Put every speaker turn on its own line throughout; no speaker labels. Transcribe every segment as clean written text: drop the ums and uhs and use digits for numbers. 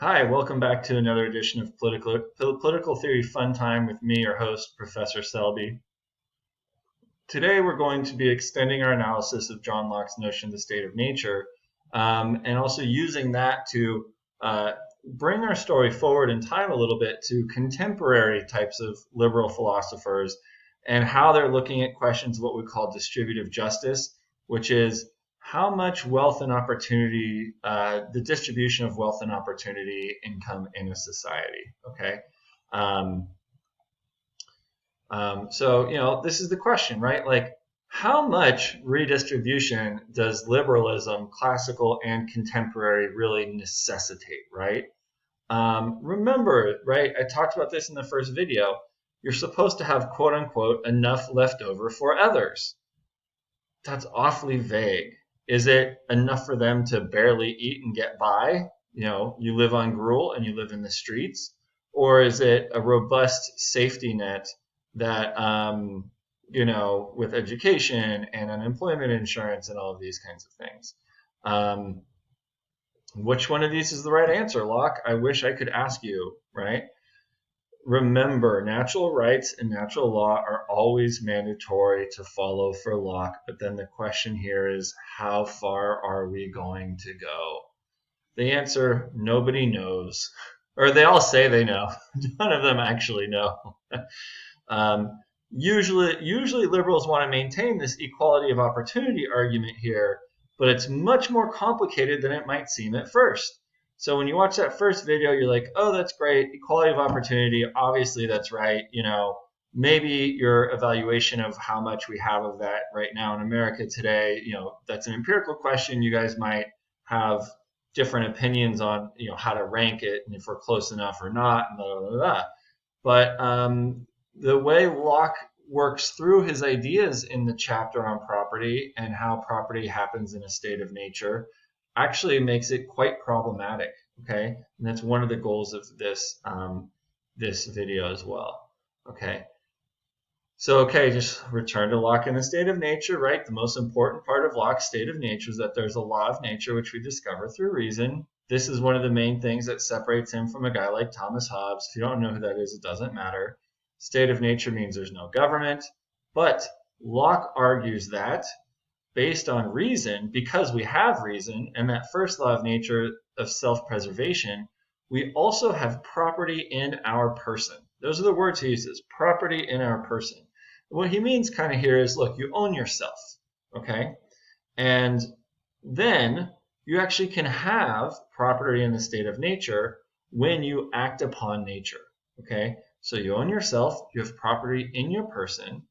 Hi, welcome back to another edition of Political Theory Fun Time with me, your host, Professor Selby. Today we're going to be extending our analysis of John Locke's notion of the state of nature, and also using that to bring our story forward in time a little bit to contemporary types of liberal philosophers and how they're looking at questions of what we call distributive justice, which is how much wealth and opportunity, the distribution of wealth and opportunity income in a society. Okay. Um, so, this is the question, right? Like, how much redistribution does liberalism, classical and contemporary, really necessitate, right? Remember, right, I talked about this in the first video. You're supposed to have, quote unquote, enough left over for others. That's awfully vague. Is it enough for them to barely eat and get by? You live on gruel and you live in the streets? Or is it a robust safety net that, with education and unemployment insurance and all of these kinds of things? Which one of these is the right answer, Locke? I wish I could ask you, right? Remember, natural rights and natural law are always mandatory to follow for Locke, but then the question here is, how far are we going to go? The answer, nobody knows. Or they all say they know. None of them actually know. Usually liberals want to maintain this equality of opportunity argument here, but it's much more complicated than it might seem at first. So when you watch that first video, you're like, oh, that's great. Equality of opportunity. Obviously, that's right. Maybe your evaluation of how much we have of that right now in America today, that's an empirical question. You guys might have different opinions on, how to rank it and if we're close enough or not, and blah, blah, blah, blah. But the way Locke works through his ideas in the chapter on property and how property happens in a state of nature actually makes it quite problematic, okay? And that's one of the goals of this video as well, okay? So, just return to Locke in the state of nature, right? The most important part of Locke's state of nature is that there's a law of nature which we discover through reason. This is one of the main things that separates him from a guy like Thomas Hobbes. If you don't know who that is, it doesn't matter. State of nature means there's no government, but Locke argues that based on reason, because we have reason, and that first law of nature of self-preservation, we also have property in our person. Those are the words he uses, property in our person. What he means kind of here is, look, you own yourself, okay? And then you actually can have property in the state of nature when you act upon nature, okay? So you own yourself, you have property in your person.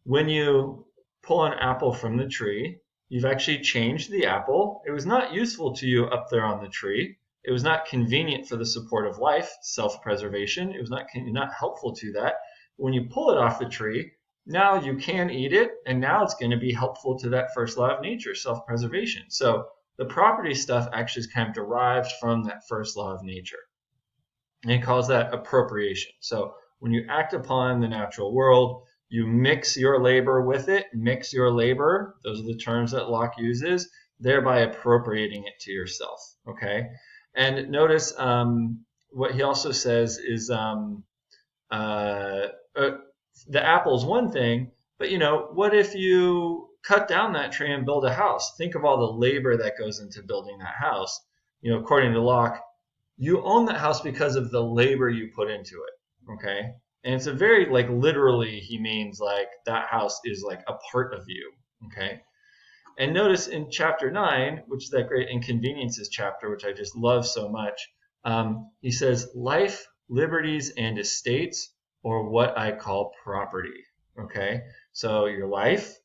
When you pull an apple from the tree, you've actually changed the apple. It was not useful to you up there on the tree. It was not convenient for the support of life, self-preservation. It was not helpful to that. When you pull it off the tree, now you can eat it, and now it's going to be helpful to that first law of nature, self-preservation. So the property stuff actually is kind of derived from that first law of nature. And he calls that appropriation. So when you act upon the natural world, you mix your labor with it, mix your labor, those are the terms that Locke uses, thereby appropriating it to yourself, okay? And notice what he also says is the apple's one thing, but what if you cut down that tree and build a house? Think of all the labor that goes into building that house. According to Locke, you own that house because of the labor you put into it, okay? And it's a very, literally, he means, that house is, a part of you, okay? And notice in chapter 9, which is that great inconveniences chapter, which I just love so much, he says, life, liberties, and estates, or what I call property, okay? So your life,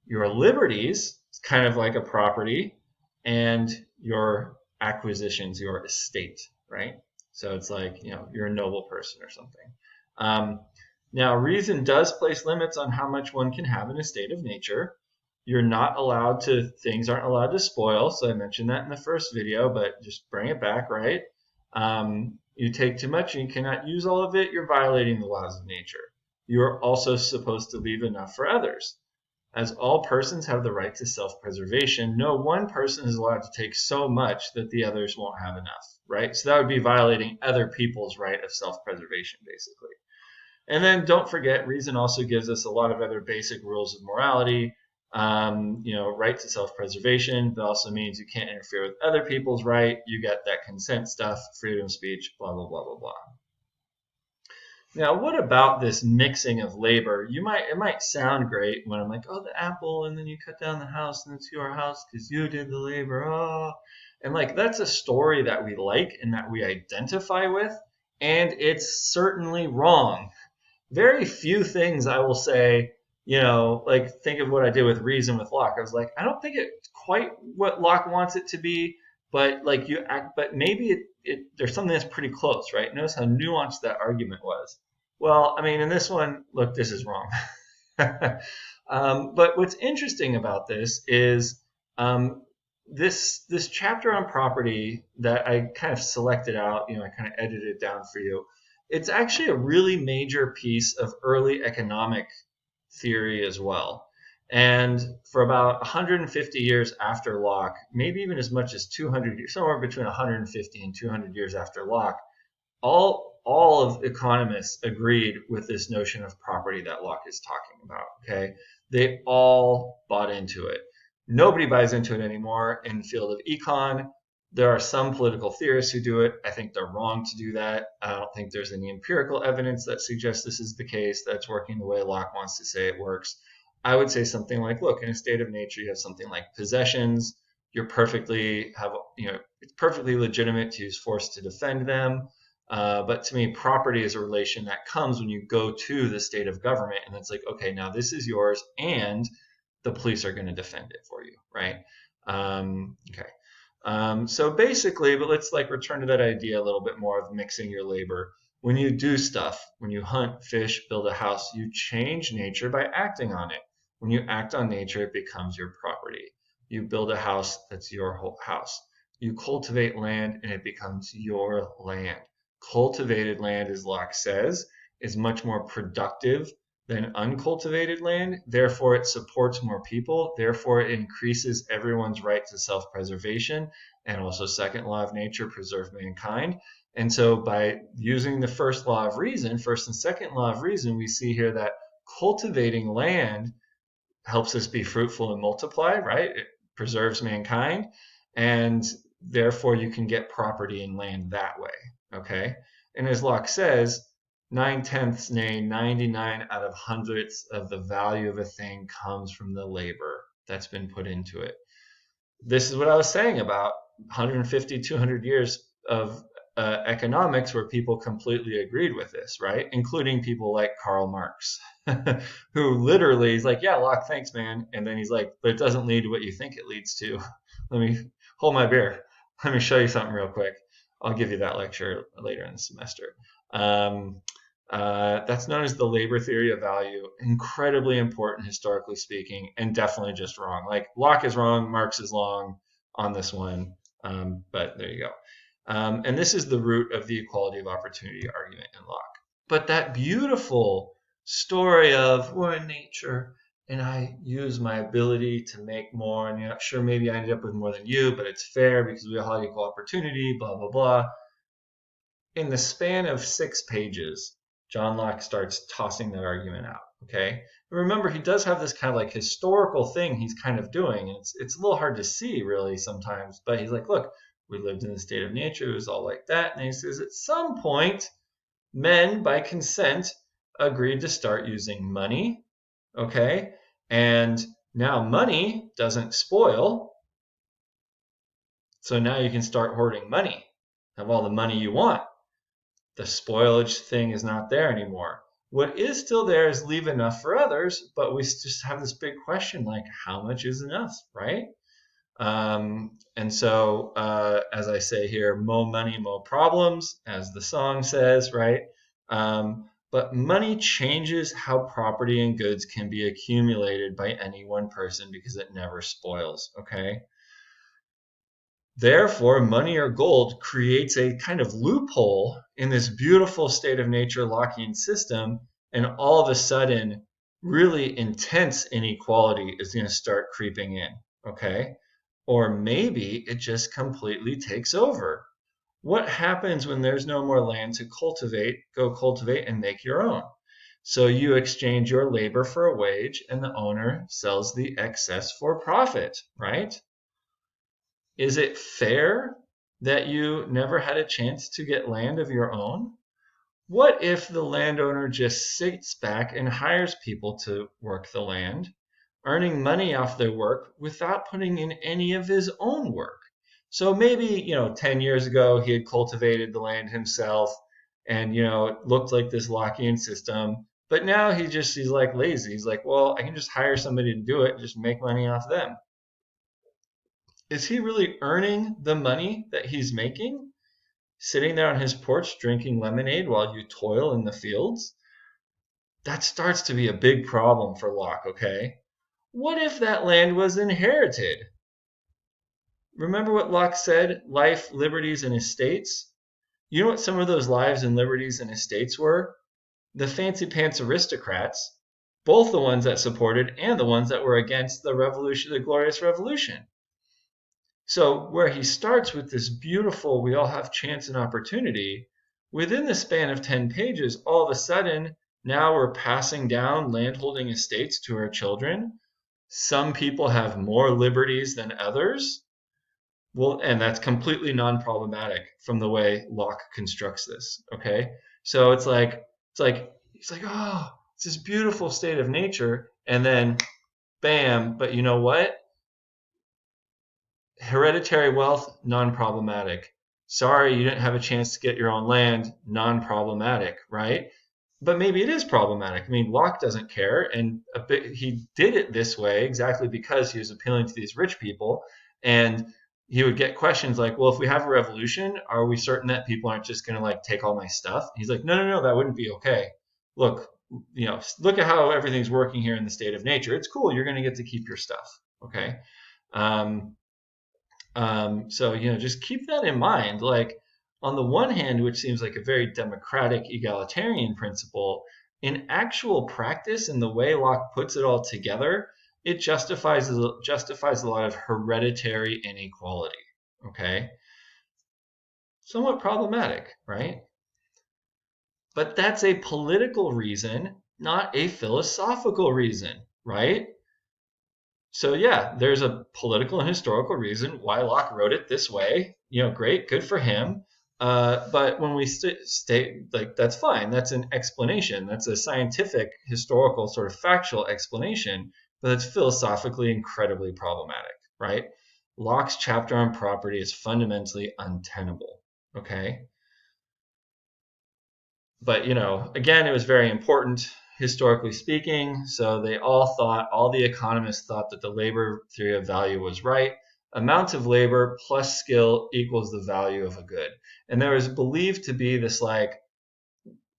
your liberties, it's kind of like a property, and your acquisitions, your estate, right? So it's like, you're a noble person or something. Now, reason does place limits on how much one can have in a state of nature. Things aren't allowed to spoil. So I mentioned that in the first video, but just bring it back, right? You take too much and you cannot use all of it, you're violating the laws of nature. You are also supposed to leave enough for others. As all persons have the right to self-preservation, no one person is allowed to take so much that the others won't have enough. right? So that would be violating other people's right of self-preservation, basically. And then don't forget, reason also gives us a lot of other basic rules of morality. Right to self-preservation. That also means you can't interfere with other people's right. You get that consent stuff, freedom of speech, blah, blah, blah, blah, blah. Now, what about this mixing of labor? It might sound great when I'm like, oh, the apple, and then you cut down the house, and it's your house because you did the labor. Oh, and like that's a story that we like and that we identify with, and it's certainly wrong. Very few things I will say, like think of what I did with reason with Locke. I was like, I don't think it's quite what Locke wants it to be, but but maybe there's something that's pretty close, right? Notice how nuanced that argument was. Well, I mean, in this one, look, this is wrong. But what's interesting about this is this chapter on property that I kind of selected out, I kind of edited it down for you. It's actually a really major piece of early economic theory as well. And for about 150 years after Locke, maybe even as much as 200 years, somewhere between 150 and 200 years after Locke, all of economists agreed with this notion of property that Locke is talking about. Okay, they all bought into it. Nobody buys into it anymore in the field of econ. There are some political theorists who do it. I think they're wrong to do that. I don't think there's any empirical evidence that suggests this is the case, that's working the way Locke wants to say it works. I would say something like, look, in a state of nature, you have something like possessions. It's perfectly legitimate to use force to defend them. But to me, property is a relation that comes when you go to the state of government, and it's like, okay, now this is yours, and the police are going to defend it for you, right? Okay. So basically, but let's return to that idea a little bit more of mixing your labor. When you do stuff, when you hunt, fish, build a house, you change nature by acting on it. When you act on nature, it becomes your property. You build a house, that's your whole house. You cultivate land, and it becomes your land. Cultivated land, as Locke says, is much more productive than uncultivated land. Therefore, it supports more people. Therefore, it increases everyone's right to self-preservation. And also, second law of nature, preserve mankind. And so by using the first and second law of reason, we see here that cultivating land helps us be fruitful and multiply, right? It preserves mankind. And therefore, you can get property in land that way, okay? And as Locke says, 9/10, nay, 99 out of hundreds of the value of a thing comes from the labor that's been put into it. This is what I was saying about 150, 200 years of economics where people completely agreed with this, right? Including people like Karl Marx, who literally is like, yeah, Locke, thanks, man. And then he's like, but it doesn't lead to what you think it leads to. Let me hold my beer. Let me show you something real quick. I'll give you that lecture later in the semester. That's known as the labor theory of value. Incredibly important historically speaking, and definitely just wrong. Like Locke is wrong, Marx is wrong on this one, but there you go. And this is the root of the equality of opportunity argument in Locke. But that beautiful story of we're in nature and I use my ability to make more, and sure, maybe I ended up with more than you, but it's fair because we all have equal opportunity, blah, blah, blah. In the span of 6 pages, John Locke starts tossing that argument out, okay? Remember, he does have this kind of historical thing he's kind of doing, and it's a little hard to see really sometimes, but he's like, look, we lived in the state of nature, it was all like that, and he says at some point, men, by consent, agreed to start using money, okay? And now money doesn't spoil, so now you can start hoarding money, have all the money you want. The spoilage thing is not there anymore. What is still there is leave enough for others, but we just have this big question like, how much is enough, right? And so, as I say here, mo money, mo problems, as the song says, right? But money changes how property and goods can be accumulated by any one person because it never spoils, okay? Therefore, money or gold creates a kind of loophole in this beautiful state of nature Lockean system, and all of a sudden, really intense inequality is going to start creeping in, okay? Or maybe it just completely takes over. What happens when there's no more land to cultivate? Go cultivate and make your own. So you exchange your labor for a wage, and the owner sells the excess for profit, right? Is it fair that you never had a chance to get land of your own? What if the landowner just sits back and hires people to work the land, earning money off their work without putting in any of his own work? So maybe, 10 years ago, he had cultivated the land himself and, it looked like this Lockean system. But now he's like lazy. He's like, well, I can just hire somebody to do it and just make money off them. Is he really earning the money that he's making? Sitting there on his porch drinking lemonade while you toil in the fields? That starts to be a big problem for Locke, okay? What if that land was inherited? Remember what Locke said? Life, liberties, and estates? You know what some of those lives and liberties and estates were? The fancy pants aristocrats, both the ones that supported and the ones that were against the revolution, the glorious revolution. So where he starts with this beautiful, we all have chance and opportunity, within the span of 10 pages, all of a sudden, now we're passing down landholding estates to our children. Some people have more liberties than others. Well, and that's completely non-problematic from the way Locke constructs this. Okay. So he's like, oh, it's this beautiful state of nature, and then bam, but you know what? Hereditary wealth, non-problematic. Sorry, you didn't have a chance to get your own land, non-problematic, right? But maybe it is problematic. I mean, Locke doesn't care, and he did it this way exactly because he was appealing to these rich people, and he would get questions like, "Well, if we have a revolution, are we certain that people aren't just going to like take all my stuff?" He's like, "No, no, no, that wouldn't be okay. Look, look at how everything's working here in the state of nature. It's cool. You're going to get to keep your stuff, okay?" Um, so, just keep that in mind. Like, on the one hand, which seems like a very democratic, egalitarian principle, in actual practice, in the way Locke puts it all together, it justifies a lot of hereditary inequality. Okay, somewhat problematic, right? But that's a political reason, not a philosophical reason, right? So yeah, there's a political and historical reason why Locke wrote it this way. Great, good for him. But when we state like that's fine, that's an explanation. That's a scientific, historical, sort of factual explanation, but it's philosophically incredibly problematic, right? Locke's chapter on property is fundamentally untenable. Okay, but again, it was very important historically speaking. So all the economists thought that the labor theory of value was right. Amount of labor plus skill equals the value of a good. And there was believed to be this like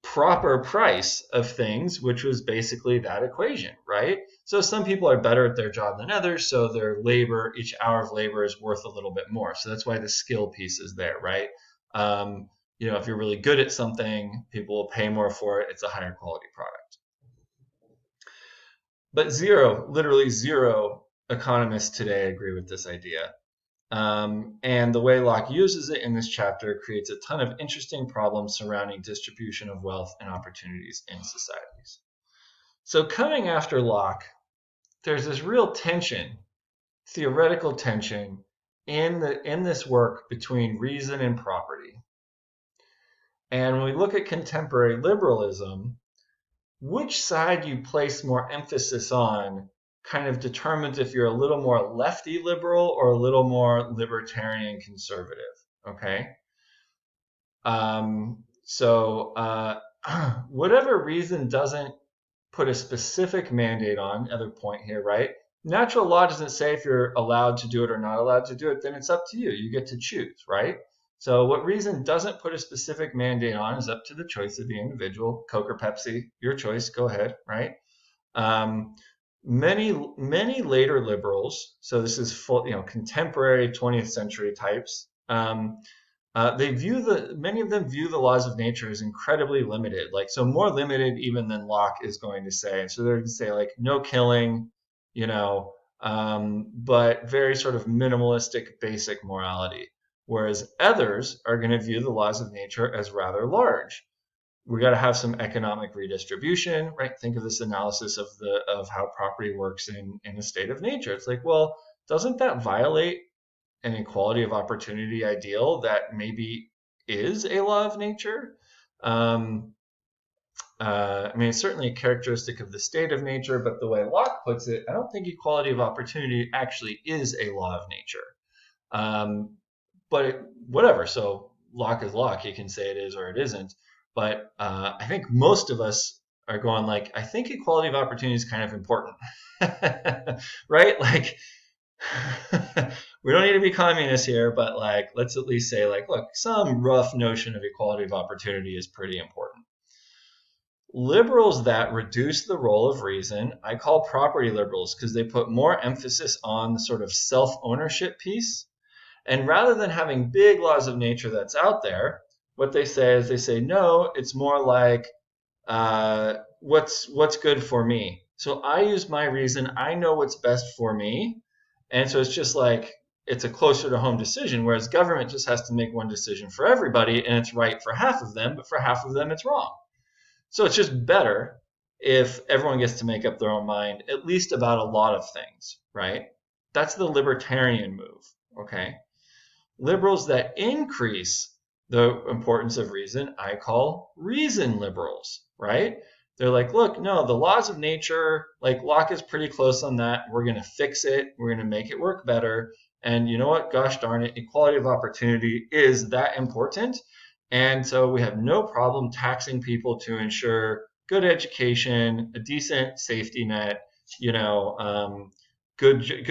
proper price of things, which was basically that equation, right? So some people are better at their job than others, so their labor, each hour of labor is worth a little bit more. So that's why the skill piece is there, right? Um, if you're really good at something, people will pay more for it. It's a higher quality product. But literally zero economists today agree with this idea. And the way Locke uses it in this chapter creates a ton of interesting problems surrounding distribution of wealth and opportunities in societies. So coming after Locke, there's this real tension, theoretical tension, in this work between reason and property. And when we look at contemporary liberalism, which side you place more emphasis on kind of determines if you're a little more lefty liberal or a little more libertarian conservative. Okay. Whatever reason doesn't put a specific mandate on, other point here, right? Natural law doesn't say if you're allowed to do it or not allowed to do it, then it's up to you. You get to choose, right? So what reason doesn't put a specific mandate on is up to the choice of the individual. Coke or Pepsi, your choice, go ahead, right? Um, many later liberals, so this is full, contemporary 20th century types, many of them view the laws of nature as incredibly limited, like so more limited even than Locke is going to say. So they're going to say like no killing, but very sort of minimalistic, basic morality. whereas others are going to view the laws of nature as rather large. We got to have some economic redistribution, right? Think of this analysis of how property works in a state of nature. It's like, well, doesn't that violate an equality of opportunity ideal that maybe is a law of nature? I mean, it's certainly a characteristic of the state of nature, but the way Locke puts it, I don't think equality of opportunity actually is a law of nature. But whatever. So Locke is Locke. He can say it is or it isn't. But I think most of us are going like, I think equality of opportunity is kind of important, right? Like, we don't need to be communists here, but like, let's at least say like, look, some rough notion of equality of opportunity is pretty important. Liberals that reduce the role of reason, I call property liberals because they put more emphasis on the sort of self-ownership piece. And rather than having big laws of nature that's out there, what they say is they say, no, it's more like what's good for me. So I use my reason. I know what's best for me. And so it's just like it's a closer to home decision, whereas government just has to make one decision for everybody, and it's right for half of them, but for half of them it's wrong. So it's just better if everyone gets to make up their own mind, at least about a lot of things, right? That's the libertarian move, okay? Liberals that increase the importance of reason, I call reason liberals, right? They're like, look, no, the laws of nature, like Locke is pretty close on that. We're going to fix it. We're going to make it work better. And you know what? Gosh darn it, equality of opportunity is that important. And so we have no problem taxing people to ensure good education, a decent safety net, good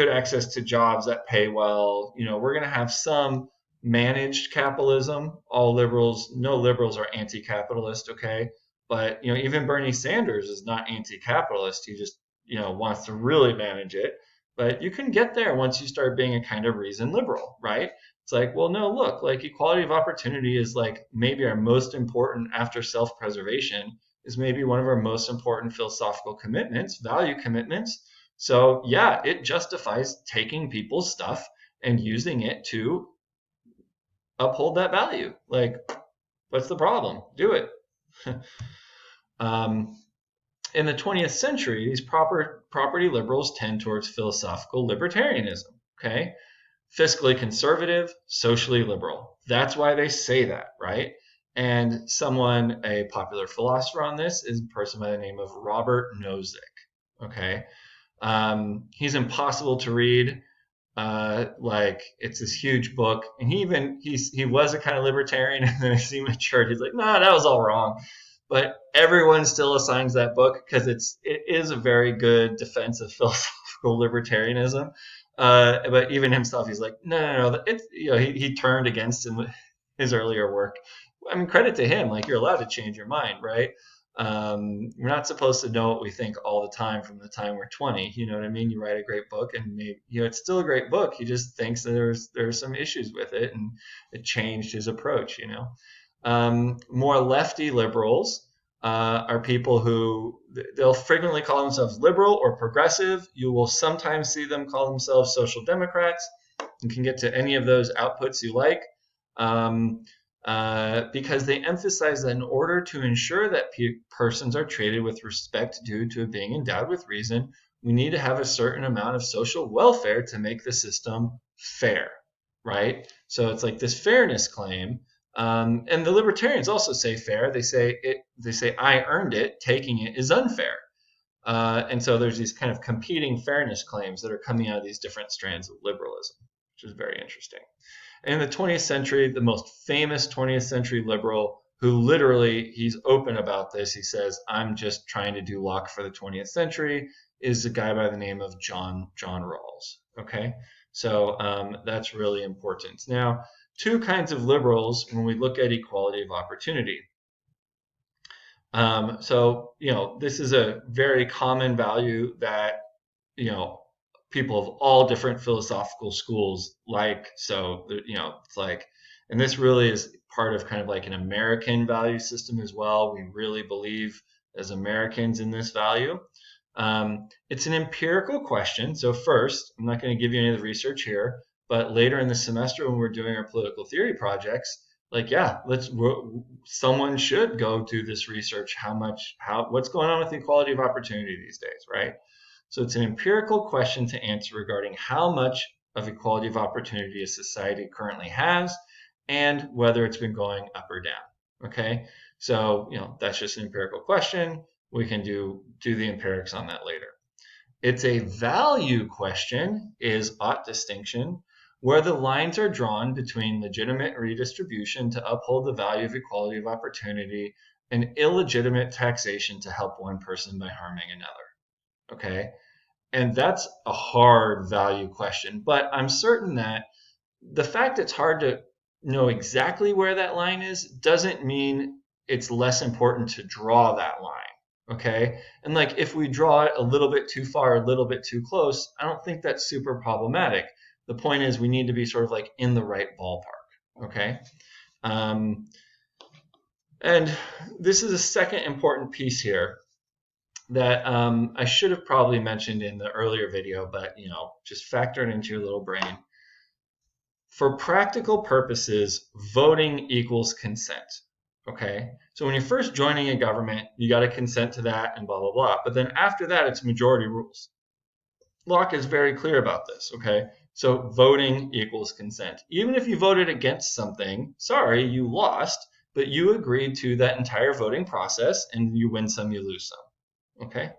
access to jobs that pay well. We're going to have some managed capitalism. No liberals are anti-capitalist, okay? But even Bernie Sanders is not anti-capitalist. He just wants to really manage it. But you can get there once you start being a kind of reason liberal, right? It's like, well, no, look, like equality of opportunity is like maybe our most important after self-preservation is maybe one of our most important philosophical commitments, value commitments. So yeah, it justifies taking people's stuff and using it to uphold that value. Like, what's the problem? Do it. In the 20th century, these property liberals tend towards philosophical libertarianism, okay? Fiscally conservative, socially liberal. That's why they say that, right? And a popular philosopher on this is a person by the name of Robert Nozick, okay? He's impossible to read. Like it's this huge book, and he was a kind of libertarian, and then as he matured, he's like, no, that was all wrong. But everyone still assigns that book because it is a very good defense of philosophical libertarianism. But even himself, he's like, no. It's he turned against his earlier work. I mean, credit to him. Like, you're allowed to change your mind, right? We're not supposed to know what we think all the time from the time we're 20. You know what I mean? You write a great book, and maybe, it's still a great book. He just thinks that there's some issues with it, and it changed his approach. More lefty liberals are people who they'll frequently call themselves liberal or progressive. You will sometimes see them call themselves social democrats. You can get to any of those outputs you like. Because they emphasize that in order to ensure that persons are treated with respect due to being endowed with reason, we need to have a certain amount of social welfare to make the system fair, right? So it's like this fairness claim. And the libertarians also say fair. They say I earned it, taking it is unfair. And so there's these kind of competing fairness claims that are coming out of these different strands of liberalism, which is very interesting. And in the 20th century, the most famous 20th century liberal who literally, he's open about this, he says, I'm just trying to do Locke for the 20th century, is a guy by the name of John Rawls. Okay, so that's really important. Now, two kinds of liberals when we look at equality of opportunity. So this is a very common value that people of all different philosophical schools like. So it's like, and this really is part of kind of like an American value system as well. We really believe as Americans in this value. It's an empirical question. So first, I'm not going to give you any of the research here, But later in the semester when we're doing our political theory projects, like, yeah, someone should go do this research. What's going on with equality of opportunity these days, right? So it's an empirical question to answer regarding how much of equality of opportunity a society currently has and whether it's been going up or down. Okay, so that's just an empirical question. We can do the empirics on that later. It's a value question, is ought distinction, where the lines are drawn between legitimate redistribution to uphold the value of equality of opportunity and illegitimate taxation to help one person by harming another. Okay, and that's a hard value question, but I'm certain that the fact it's hard to know exactly where that line is doesn't mean it's less important to draw that line. Okay. And like if we draw it a little bit too far, a little bit too close, I don't think that's super problematic. The point is we need to be sort of like in the right ballpark. Okay. And this is a second important piece here that I should have probably mentioned in the earlier video, but just factor it into your little brain. For practical purposes, voting equals consent. Okay, so when you're first joining a government, you got to consent to that and blah, blah, blah. But then after that, it's majority rules. Locke is very clear about this. Okay, so voting equals consent. Even if you voted against something, sorry, you lost, but you agreed to that entire voting process and you win some, you lose some. Okay.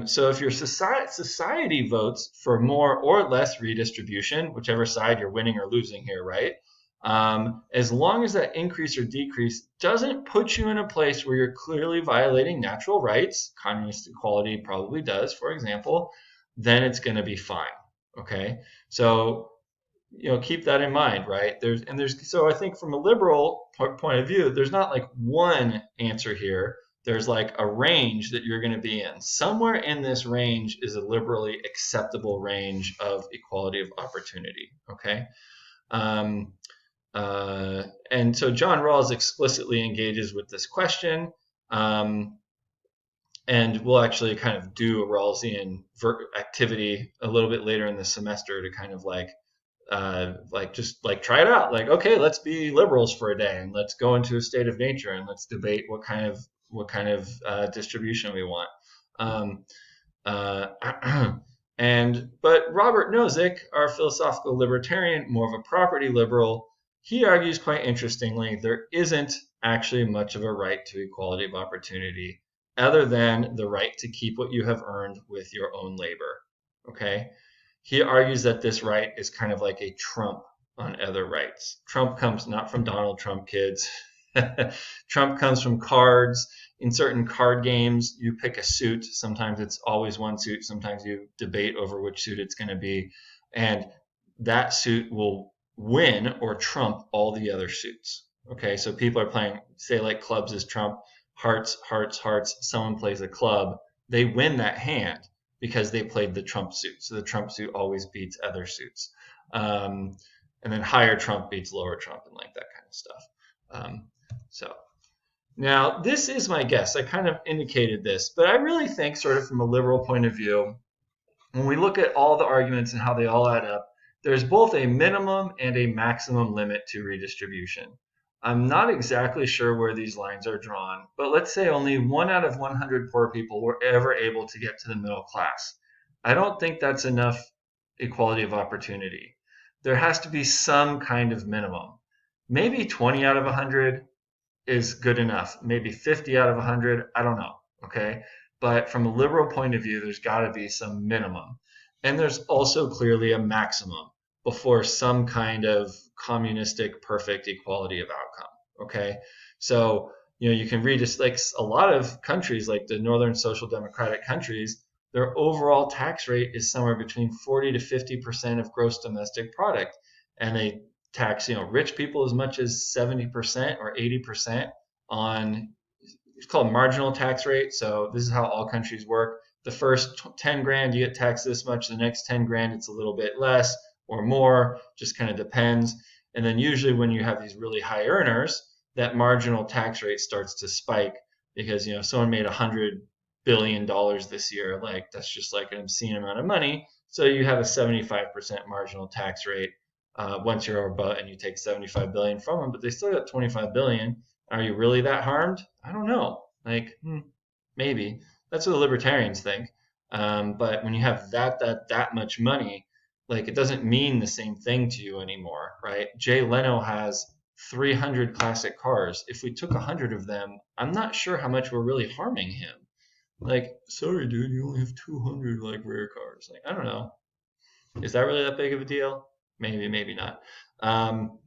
So if your society votes for more or less redistribution, whichever side you're winning or losing here, right? As long as that increase or decrease doesn't put you in a place where you're clearly violating natural rights, communist equality probably does, for example, then it's going to be fine. Okay, so keep that in mind, right? So I think from a liberal point of view, there's not like one answer here. There's like a range that you're going to be in. Somewhere in this range is a liberally acceptable range of equality of opportunity. Okay. And so John Rawls explicitly engages with this question. And we'll actually kind of do a Rawlsian activity a little bit later in the semester to kind of just try it out. Like, okay, let's be liberals for a day and let's go into a state of nature and let's debate what kind of distribution we want. But Robert Nozick, our philosophical libertarian, more of a property liberal, he argues quite interestingly there isn't actually much of a right to equality of opportunity other than the right to keep what you have earned with your own labor. Okay? He argues that this right is kind of like a trump on other rights. Trump comes not from Donald Trump, kids. Trump comes from cards. In certain card games, you pick a suit. Sometimes it's always one suit. Sometimes you debate over which suit it's going to be. And that suit will win or trump all the other suits. Okay, so people are playing, say like clubs is trump, hearts, hearts, hearts. Someone plays a club. They win that hand because they played the trump suit. So the trump suit always beats other suits. And then higher trump beats lower trump and like that kind of stuff. So now this is my guess. I kind of indicated this, but I really think sort of from a liberal point of view, when we look at all the arguments and how they all add up, there's both a minimum and a maximum limit to redistribution. I'm not exactly sure where these lines are drawn, but let's say only 1 out of 100 poor people were ever able to get to the middle class. I don't think that's enough equality of opportunity. There has to be some kind of minimum. Maybe 20 out of 100 is good enough. Maybe 50 out of 100, I don't know, okay? But from a liberal point of view, there's got to be some minimum. And there's also clearly a maximum before some kind of communistic perfect equality of outcome, okay? So, you can read just like a lot of countries, like the Northern Social Democratic countries, their overall tax rate is somewhere between 40 to 50% of gross domestic product. And they tax, rich people as much as 70% or 80% on, it's called marginal tax rate. So this is how all countries work. The first 10 grand, you get taxed this much. The next 10 grand, it's a little bit less or more, just kind of depends. And then usually when you have these really high earners, that marginal tax rate starts to spike because, someone made $100 billion this year. Like that's just like an obscene amount of money. So you have a 75% marginal tax rate once you're above, and you take 75 billion from them, but they still got 25 billion. Are you really that harmed? I don't know. Like, maybe. That's what the libertarians think. But when you have that much money, like it doesn't mean the same thing to you anymore, right? Jay Leno has 300 classic cars. If we took 100 of them, I'm not sure how much we're really harming him. Like, sorry, dude, you only have 200 like rare cars. Like, I don't know. Is that really that big of a deal? Maybe, maybe not. Um,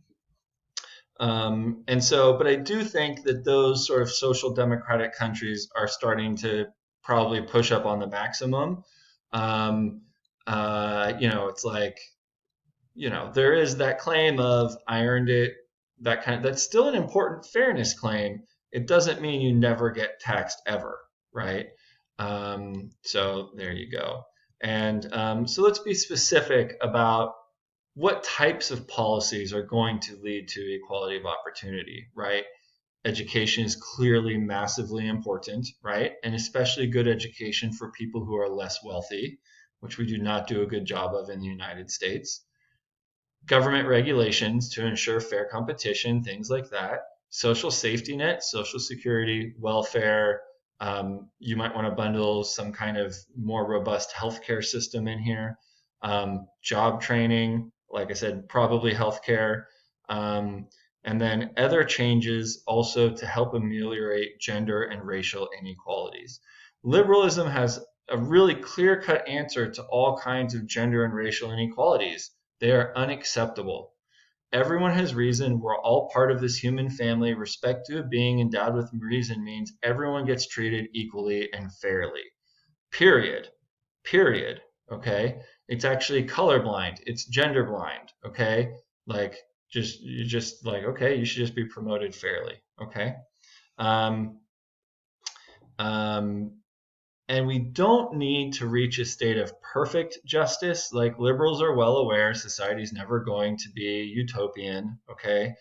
and so, but I do think that those sort of social democratic countries are starting to probably push up on the maximum. Um, it's like, there is that claim of I earned it, that's still an important fairness claim. It doesn't mean you never get taxed ever, right? So there you go. And so let's be specific about what types of policies are going to lead to equality of opportunity, right? Education is clearly massively important, right? And especially good education for people who are less wealthy, which we do not do a good job of in the United States. Government regulations to ensure fair competition, things like that. Social safety net, social security, welfare. You might want to bundle some kind of more robust healthcare system in here. Job training, like I said, probably healthcare. And then other changes also to help ameliorate gender and racial inequalities. Liberalism has a really clear-cut answer to all kinds of gender and racial inequalities. They are unacceptable. Everyone has reason. We're all part of this human family. Respect to a being endowed with reason means everyone gets treated equally and fairly. Period. Period. Okay? It's actually colorblind. It's gender blind. Okay? Like, you're just like, okay, you should just be promoted fairly. Okay? Um, um, and we don't need to reach a state of perfect justice. Like liberals are well aware, society's never going to be utopian, okay?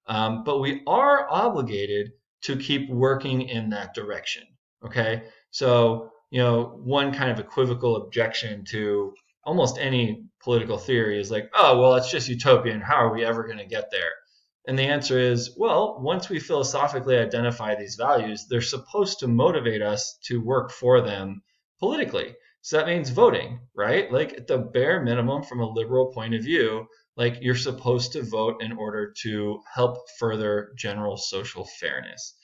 But we are obligated to keep working in that direction, okay? So, one kind of equivocal objection to almost any political theory is like, oh, well, it's just utopian. How are we ever going to get there? And the answer is, well, once we philosophically identify these values, they're supposed to motivate us to work for them politically. So that means voting, right? Like at the bare minimum, from a liberal point of view, like you're supposed to vote in order to help further general social fairness.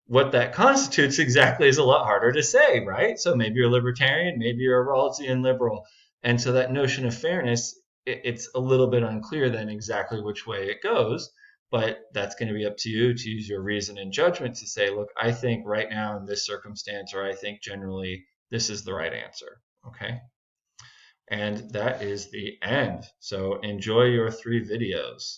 What that constitutes exactly is a lot harder to say, right? So maybe you're a libertarian, maybe you're a Rawlsian liberal. And so that notion of fairness, it's a little bit unclear then exactly which way it goes. But that's going to be up to you to use your reason and judgment to say, look, I think right now in this circumstance, or I think generally this is the right answer. Okay. And that is the end. So enjoy your 3 videos.